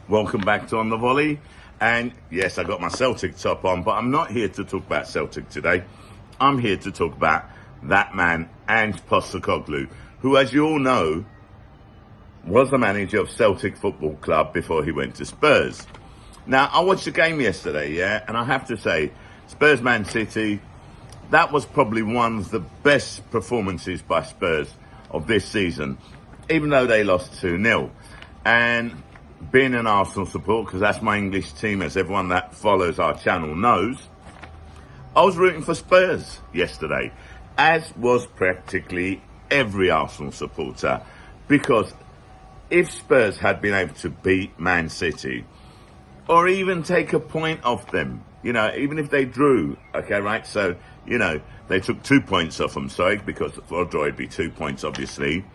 Welcome back to On the Volley. And yes, I got my Celtic top on, but I'm not here to talk about Celtic today. I'm here to talk about that man, Ange Postecoglu, who, as you all know, was the manager of Celtic Football Club before he went to Spurs. Now, I watched the game yesterday, and I have to say, Spurs Man City, that was probably one of the best performances by Spurs of this season, even though they lost 2-0. And being an Arsenal supporter, because that's my English team, as everyone that follows our channel knows, I was rooting for Spurs yesterday, as was practically every Arsenal supporter, because if Spurs had been able to beat Man City, or even take a point off them, even if they drew, okay, right? So, they took 2 points off them, because for a draw it'd be 2 points, obviously.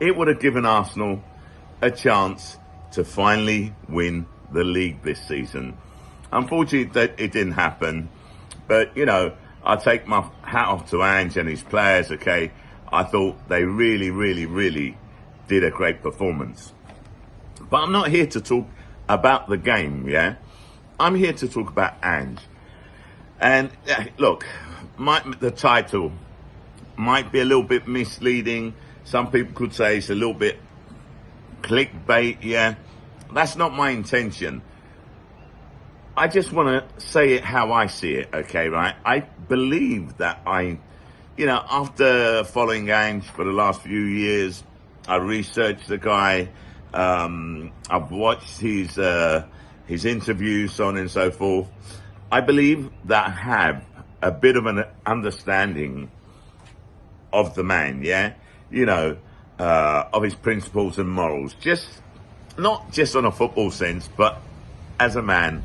It would have given Arsenal a chance to finally win the league this season. Unfortunately, that it didn't happen. But, I take my hat off to Ange and his players, okay? I thought they really, really, really did a great performance. But I'm not here to talk about the game, I'm here to talk about Ange. And look, the title might be a little bit misleading. Some people could say it's a little bit clickbait, That's not my intention. I just want to say it how I see it, okay, right? I believe that after following Ange for the last few years, I researched the guy, I've watched his interviews, so on and so forth. I believe that I have a bit of an understanding of the man, of his principles and morals, not just on a football sense, but as a man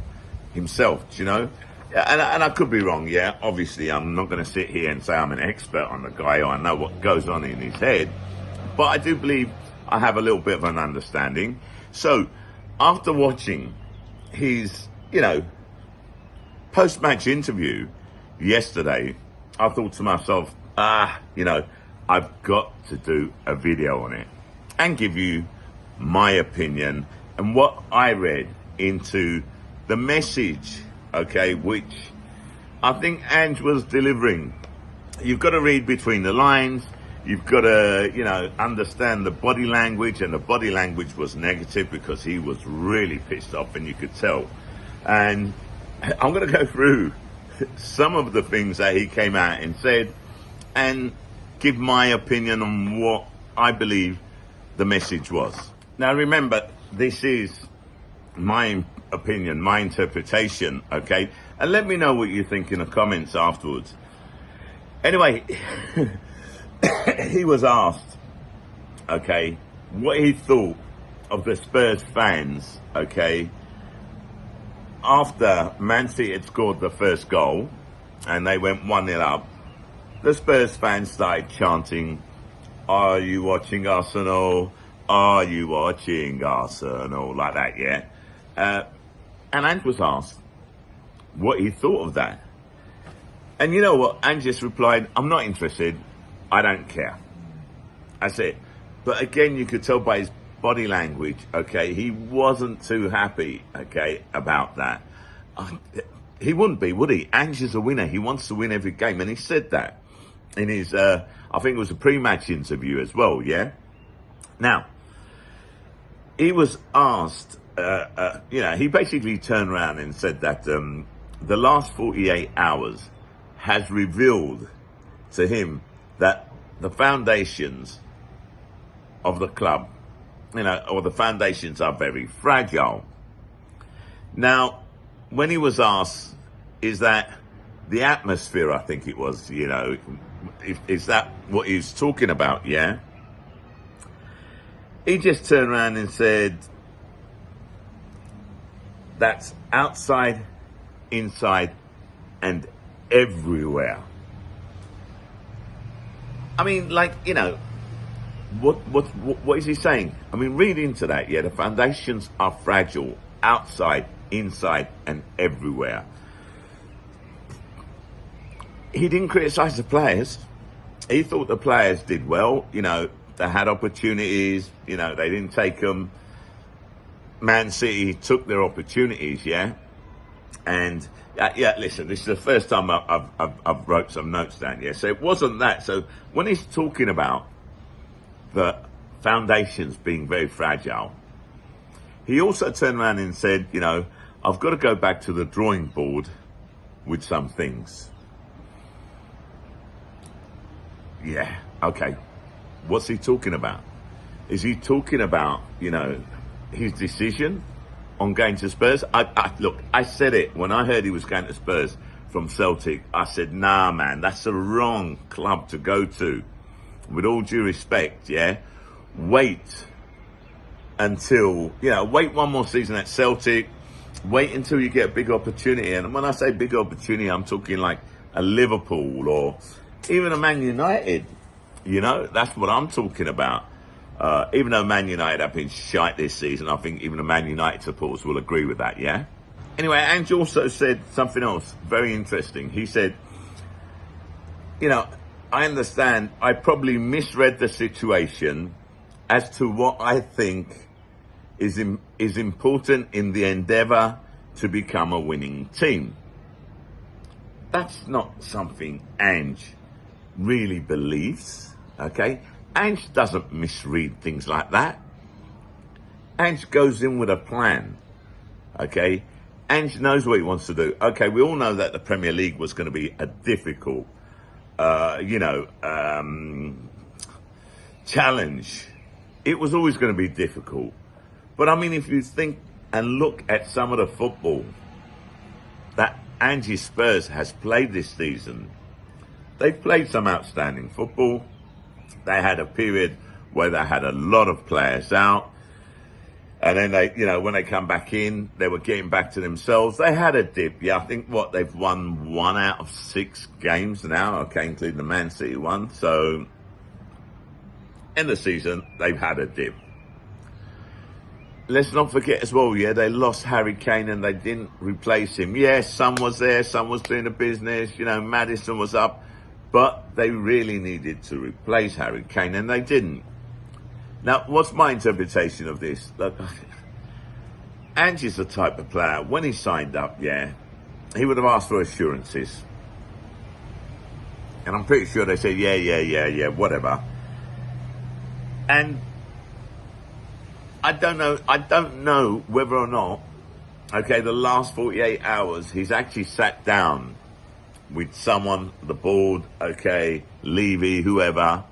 himself, And I could be wrong, Obviously, I'm not going to sit here and say I'm an expert on the guy or I know what goes on in his head, but I do believe I have a little bit of an understanding. So, after watching his, post-match interview yesterday, I thought to myself, I've got to do a video on it and give you my opinion and what I read into the message, okay, which I think Ange was delivering. You've got to read between the lines. You've got to, understand the body language, and the body language was negative because he was really pissed off, and you could tell. And I'm going to go through some of the things that he came out and said and give my opinion on what I believe the message was. Now, remember, this is my opinion, my interpretation, okay? And let me know what you think in the comments afterwards. Anyway, he was asked, okay, what he thought of the Spurs fans, okay, after Man City had scored the first goal and they went 1-0 up. The Spurs fans started chanting, "Are you watching Arsenal? Are you watching Arsenal?" Like that, And Ange was asked what he thought of that. And you know what? Ange just replied, "I'm not interested. I don't care." That's it. But again, you could tell by his body language, okay, he wasn't too happy, okay, about that. He wouldn't be, would he? Ange is a winner. He wants to win every game. And he said that in his, I think it was a pre-match interview as well, Now, he was asked, he basically turned around and said that the last 48 hours has revealed to him that the foundations of the club, or the foundations are very fragile. Now, when he was asked, is that the atmosphere, I think it was, is that what he was talking about, He just turned around and said, that's outside, inside, and everywhere. I mean, what is he saying? I mean, read into that, the foundations are fragile, outside, inside, and everywhere. He didn't criticise the players. He thought the players did well. They had opportunities. They didn't take them. Man City took their opportunities, yeah? And listen, this is the first time I've wrote some notes down, yeah? So it wasn't that. So when he's talking about the foundations being very fragile, he also turned around and said, you know, I've got to go back to the drawing board with some things. Yeah, okay. What's he talking about? Is he talking about, you know, his decision on going to Spurs? Look, I said it when I heard he was going to Spurs from Celtic. I said, nah, man, that's the wrong club to go to. With all due respect, yeah? Wait until, you know, wait one more season at Celtic. Wait until you get a big opportunity. And when I say big opportunity, I'm talking like a Liverpool or even a Man United. You know, that's what I'm talking about. Even though Man United have been shite this season, I think even the Man United supporters will agree with that, yeah? Anyway, Ange also said something else very interesting. He said, you know, I understand I probably misread the situation as to what I think is important in the endeavour to become a winning team. That's not something Ange really believes, okay? Ange doesn't misread things like that. Ange goes in with a plan, okay? Ange knows what he wants to do. Okay, we all know that the Premier League was going to be a difficult, challenge. It was always going to be difficult. But I mean, if you think and look at some of the football that Ange Spurs has played this season, they've played some outstanding football. They had a period where they had a lot of players out. And then they, you know, when they come back in, they were getting back to themselves. They had a dip. Yeah, I think they've won 1 out of 6 games now, okay, including the Man City one. So in the season, they've had a dip. Let's not forget as well, yeah, they lost Harry Kane and they didn't replace him. Yes, Son was there, Son was doing the business, you know, Maddison was up, but they really needed to replace Harry Kane and they didn't. Now, what's my interpretation of this? Look, Ange is the type of player, when he signed up, yeah, he would have asked for assurances. And I'm pretty sure they said, yeah, whatever. And I don't know whether or not, okay, the last 48 hours, he's actually sat down with someone, the board, okay, Levy, whoever,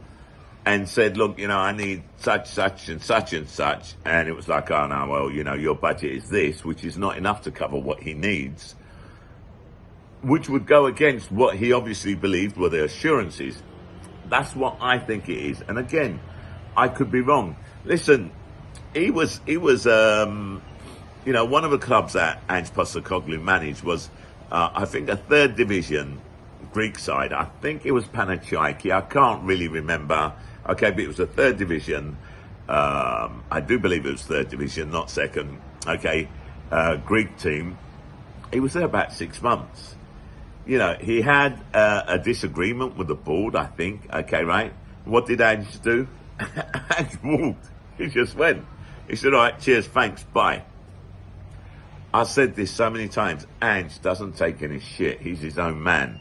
and said, look, you know, I need such and such and such. And it was like, oh, no, well, you know, your budget is this, which is not enough to cover what he needs, which would go against what he obviously believed were the assurances. That's what I think it is. And again, I could be wrong. Listen, he was, you know, one of the clubs that Ange Postecoglu managed was, I think, a 3rd division Greek side. I think it was Panathinaikos. I can't really remember. Okay, but it was a 3rd division. I do believe it was 3rd division, not 2nd. Okay, Greek team. He was there about 6 months. You know, he had a disagreement with the board, I think. Okay, right? What did Ange do? Ange walked. He just went. He said, all right, cheers, thanks, bye. I said this so many times. Ange doesn't take any shit. He's his own man.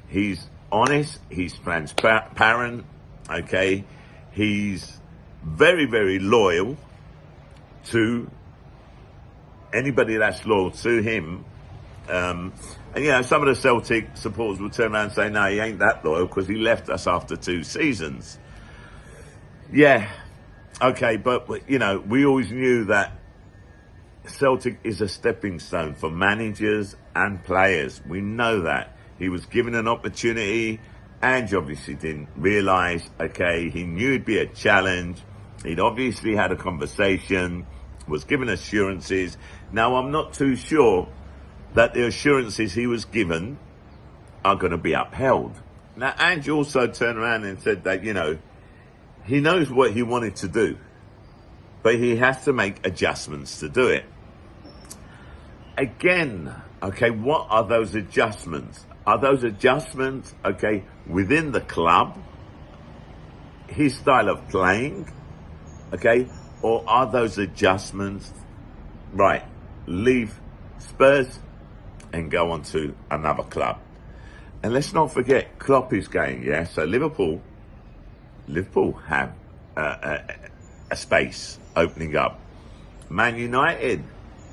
He's honest. He's transparent. Okay. He's very, very loyal to anybody that's loyal to him. And, you know, some of the Celtic supporters will turn around and say, no, he ain't that loyal because he left us after 2 seasons. Yeah. Okay, but, you know, we always knew that Celtic is a stepping stone for managers and players. We know that. He was given an opportunity. Ange obviously didn't realise, okay, he knew it'd be a challenge. He'd obviously had a conversation, was given assurances. Now, I'm not too sure that the assurances he was given are going to be upheld. Now, Ange also turned around and said that, you know, he knows what he wanted to do, but he has to make adjustments to do it. Again, okay, what are those adjustments? Are those adjustments, okay, within the club, his style of playing, okay, or are those adjustments right, leave Spurs and go on to another club. And let's not forget, Klopp is going, yeah? So Liverpool have a space opening up. Man United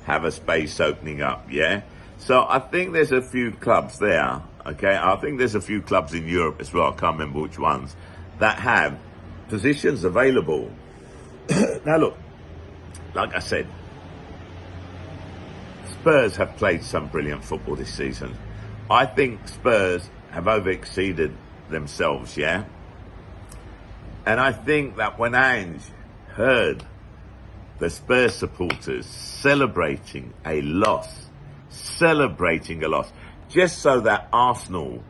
have a space opening up, yeah? So I think there's a few clubs there, okay? I think there's a few clubs in Europe as well, I can't remember which ones, that have positions available. Now look, like I said, Spurs have played some brilliant football this season. I think Spurs have over-exceeded themselves, yeah? And I think that when Ange heard the Spurs supporters celebrating a loss, just so that Arsenal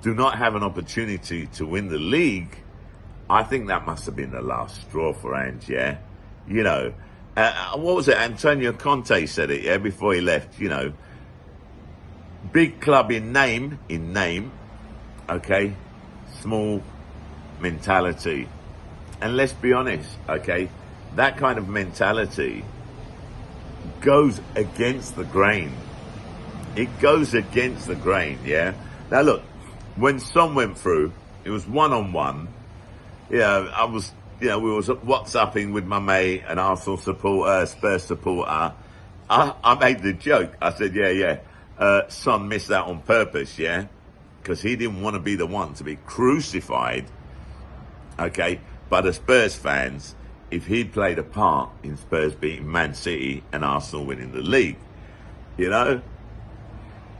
do not have an opportunity to win the league, I think that must have been the last straw for Ange, yeah? You know, what was it? Antonio Conte said it, yeah, before he left, you know. Big club in name, okay? Small mentality. And let's be honest, okay? That kind of mentality goes against the grain. It goes against the grain, yeah? Now look, when Son went through, it was one-on-one. Yeah, we was WhatsApping with my mate, an Arsenal supporter, Spurs supporter. I made the joke. I said, Son missed out on purpose, yeah? Because he didn't want to be the one to be crucified, okay, by the Spurs fans if he'd played a part in Spurs beating Man City and Arsenal winning the league, you know?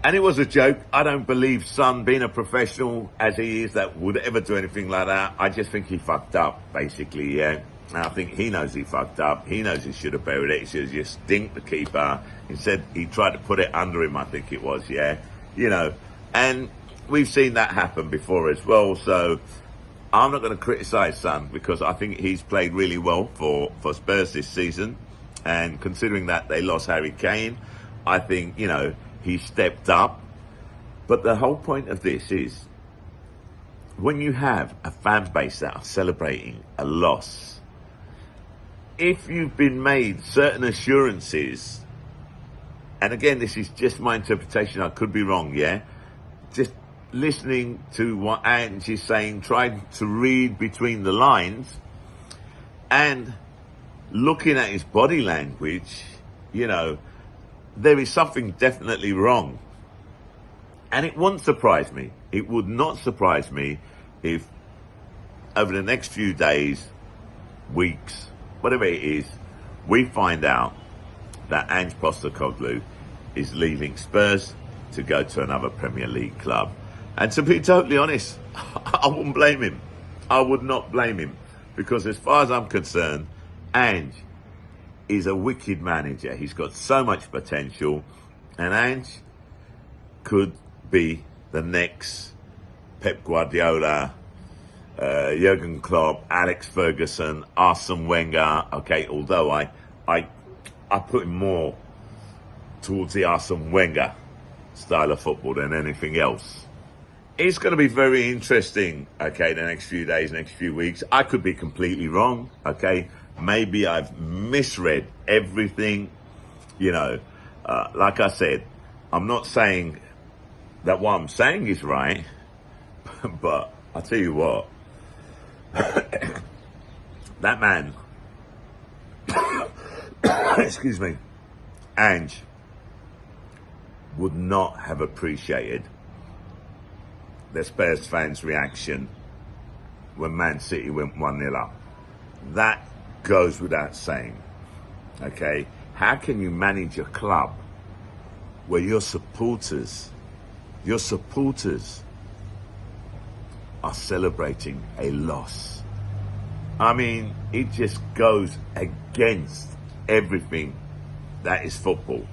And it was a joke. I don't believe Son, being a professional as he is, that would ever do anything like that. I just think he fucked up, basically, yeah. And I think he knows he fucked up. He knows he should have buried it. He should have just dinked the keeper. Instead, he tried to put it under him, I think it was, yeah. You know, and we've seen that happen before as well. So I'm not going to criticise Son because I think he's played really well for Spurs this season. And considering that they lost Harry Kane, I think, you know, he stepped up. But the whole point of this is, when you have a fan base that are celebrating a loss, if you've been made certain assurances, and again, this is just my interpretation, I could be wrong, yeah? Just listening to what Ange is saying, trying to read between the lines, and looking at his body language, you know, there is something definitely wrong. And it wouldn't surprise me. It would not surprise me if over the next few days, weeks, whatever it is, we find out that Ange Postecoglu is leaving Spurs to go to another Premier League club. And to be totally honest, I wouldn't blame him. I would not blame him. Because as far as I'm concerned, Ange is a wicked manager. He's got so much potential, and Ange could be the next Pep Guardiola, Jurgen Klopp, Alex Ferguson, Arsene Wenger. Okay, although I put him more towards the Arsene Wenger style of football than anything else. It's going to be very interesting, okay, the next few days, next few weeks. I could be completely wrong, okay? Maybe I've misread everything, you know. Like I said, I'm not saying that what I'm saying is right, but I'll tell you what, that man, excuse me, Ange, would not have appreciated the Spurs fans' reaction when Man City went 1-0 up. That goes without saying, okay? How can you manage a club where your supporters are celebrating a loss? I mean, it just goes against everything that is football.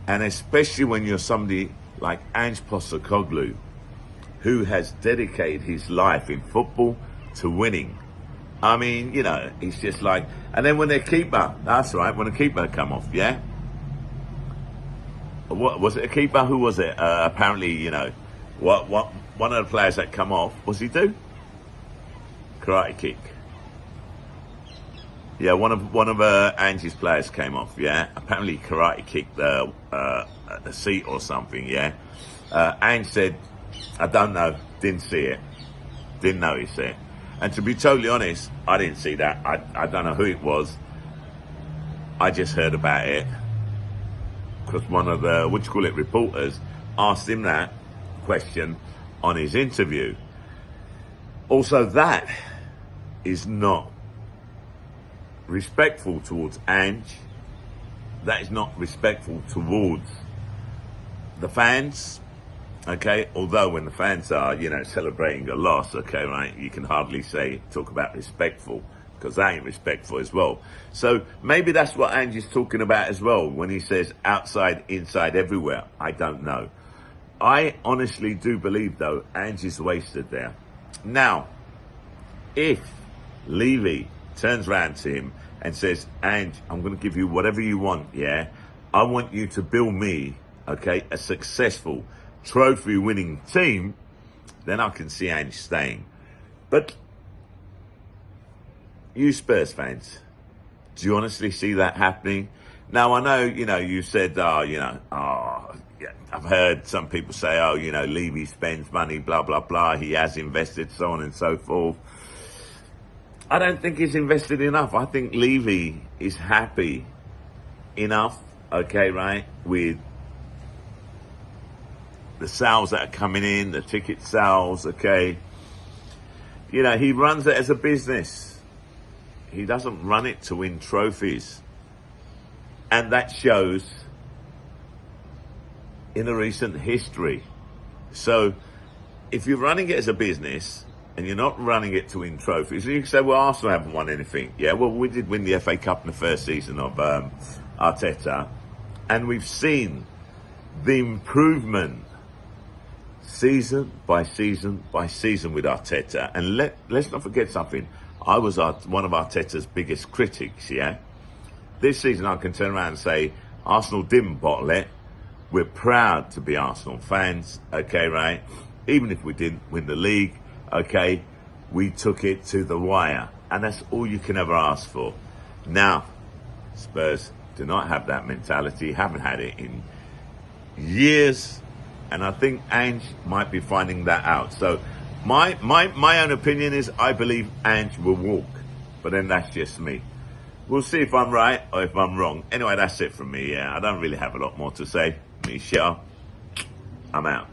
And especially when you're somebody like Ange Postecoglu, who has dedicated his life in football to winning. I mean, you know, it's just like, and then when their keeper, that's right, when the keeper come off, yeah? What was it, a keeper? Who was it? Apparently, you know, what one of the players that come off, what's he do? Karate kick. Yeah, one of Ange's players came off. Yeah, apparently karate kicked the seat or something. Yeah, Ange said, "I don't know, didn't see it, didn't notice it." And to be totally honest, I didn't see that. I don't know who it was. I just heard about it because one of the reporters asked him that question on his interview. Also, that is not respectful towards Ange. That is not respectful towards the fans. Okay, although when the fans are, celebrating a loss, okay, right, you can hardly talk about respectful, because that ain't respectful as well. So maybe that's what Ange is talking about as well when he says outside, inside, everywhere. I don't know. I honestly do believe, though, Ange is wasted there. Now, if Levy turns around to him and says, Ange, I'm going to give you whatever you want, yeah? I want you to build me, okay, a successful trophy-winning team, then I can see Ange staying. But you Spurs fans, do you honestly see that happening? Now, I know, you said, yeah, I've heard some people say, Levy spends money, blah, blah, blah. He has invested, so on and so forth. I don't think he's invested enough. I think Levy is happy enough, okay, right, with the sales that are coming in, the ticket sales, okay. He runs it as a business. He doesn't run it to win trophies. And that shows in the recent history. So if you're running it as a business and you're not running it to win trophies, you can say, well, Arsenal haven't won anything. Yeah, well, we did win the FA Cup in the first season of Arteta. And we've seen the improvement season by season by season with Arteta. And let's not forget something. I was one of Arteta's biggest critics, yeah? This season I can turn around and say, Arsenal didn't bottle it. We're proud to be Arsenal fans, okay, right? Even if we didn't win the league, okay, we took it to the wire. And that's all you can ever ask for. Now, Spurs do not have that mentality, haven't had it in years. And I think Ange might be finding that out. So my own opinion is I believe Ange will walk. But then that's just me. We'll see if I'm right or if I'm wrong. Anyway, that's it from me. Yeah, I don't really have a lot more to say. Me, Shah. I'm out.